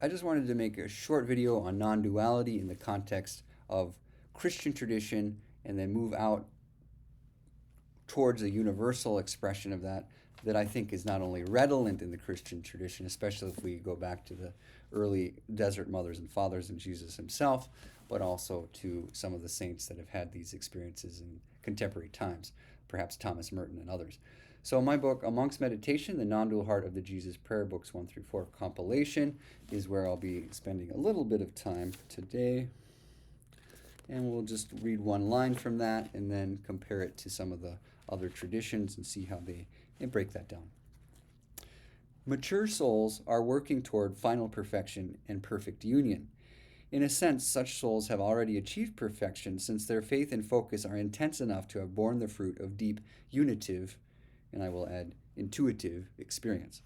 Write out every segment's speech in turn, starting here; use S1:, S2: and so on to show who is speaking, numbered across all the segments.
S1: I just wanted to make a short video on non-duality in the context of Christian tradition and then move out towards a universal expression of that I think is not only redolent in the Christian tradition, especially if we go back to the early desert mothers and fathers and Jesus himself, but also to some of the saints that have had these experiences in contemporary times, perhaps Thomas Merton and others. So my book, A Monk's Meditation, The Non-Dual Heart of the Jesus Prayer, Books 1 through 4 compilation, is where I'll be spending a little bit of time today. And we'll just read one line from that and then compare it to some of the other traditions and see how they break that down. Mature souls are working toward final perfection and perfect union. In a sense, such souls have already achieved perfection since their faith and focus are intense enough to have borne the fruit of deep unitive, and I will add intuitive, experience.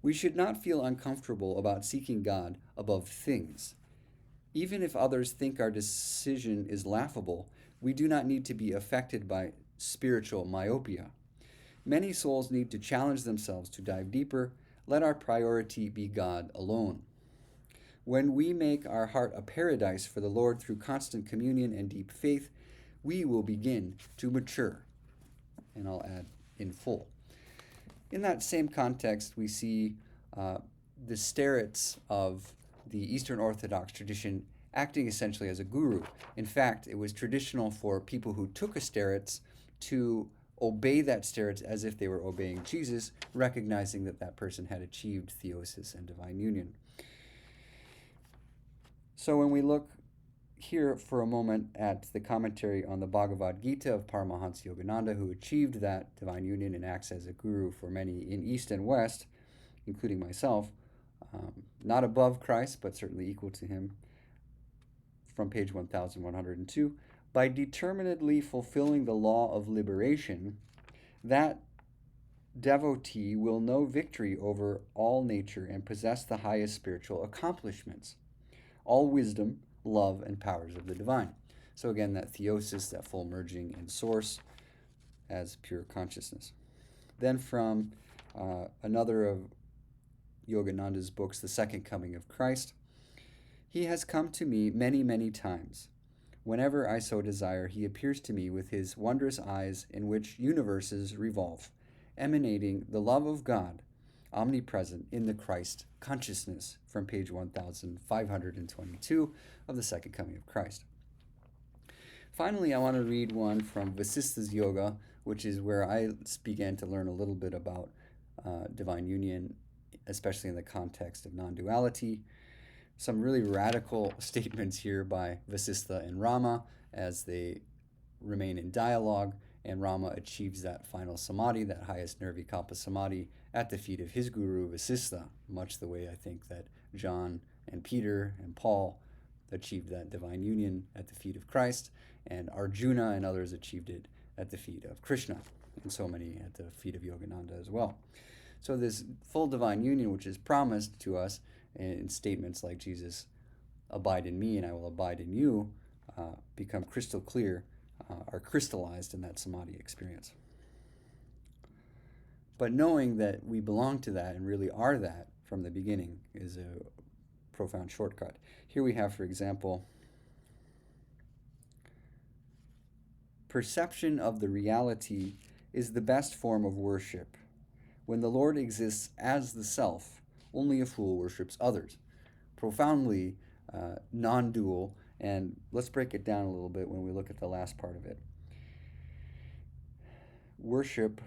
S1: We should not feel uncomfortable about seeking God above things. Even if others think our decision is laughable, we do not need to be affected by spiritual myopia. Many souls need to challenge themselves to dive deeper. Let our priority be God alone. When we make our heart a paradise for the Lord through constant communion and deep faith, we will begin to mature. And I'll add in full. In that same context, we see the starets of the Eastern Orthodox tradition acting essentially as a guru. In fact, it was traditional for people who took a starets to obey that starets as if they were obeying Jesus, recognizing that that person had achieved theosis and divine union. So when we look here for a moment at the commentary on the Bhagavad Gita of Paramahansa Yogananda, who achieved that divine union and acts as a guru for many in East and West, including myself, not above Christ, but certainly equal to him, from page 1102, by determinedly fulfilling the law of liberation, that devotee will know victory over all nature and possess the highest spiritual accomplishments, all wisdom, love, and powers of the divine. So again, that theosis, that full merging in source as pure consciousness. Then from another of Yogananda's books, The Second Coming of Christ, he has come to me many, many times. Whenever I so desire, he appears to me with his wondrous eyes in which universes revolve, emanating the love of God, omnipresent in the Christ consciousness, from page 1522 of The Second Coming of Christ. Finally, I want to read one from Vasista's Yoga, which is where I began to learn a little bit about divine union, especially in the context of non-duality. Some really radical statements here by Vasista and Rama as they remain in dialogue, and Rama achieves that final samadhi, that highest nirvikalpa samadhi, at the feet of his guru Vasista, much the way I think that John and Peter and Paul achieved that divine union at the feet of Christ, and Arjuna and others achieved it at the feet of Krishna, and so many at the feet of Yogananda as well. So this full divine union, which is promised to us in statements like Jesus, abide in me and I will abide in you, become crystal clear, are crystallized in that samadhi experience. But knowing that we belong to that and really are that from the beginning is a profound shortcut. Here we have, for example, perception of the reality is the best form of worship. When the Lord exists as the self, only a fool worships others. Profoundly non-dual, and let's break it down a little bit when we look at the last part of it. Worship,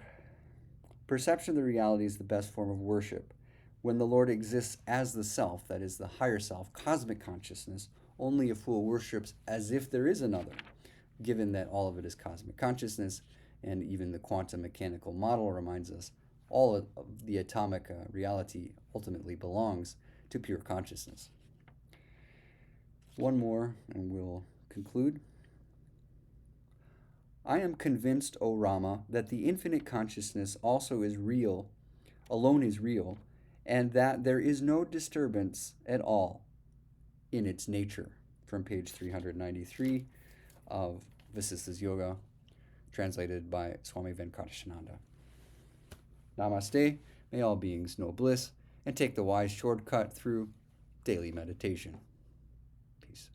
S1: perception of the reality is the best form of worship. When the Lord exists as the self, that is the higher self, cosmic consciousness, only a fool worships as if there is another, given that all of it is cosmic consciousness, and even the quantum mechanical model reminds us all of the atomic reality ultimately belongs to pure consciousness. One more, and we'll conclude. I am convinced, O Rama, that the infinite consciousness also is real, alone is real, and that there is no disturbance at all in its nature. From page 393 of Vasista's Yoga, translated by Swami Venkatashananda. Namaste, may all beings know bliss, and take the wise shortcut through daily meditation. Peace.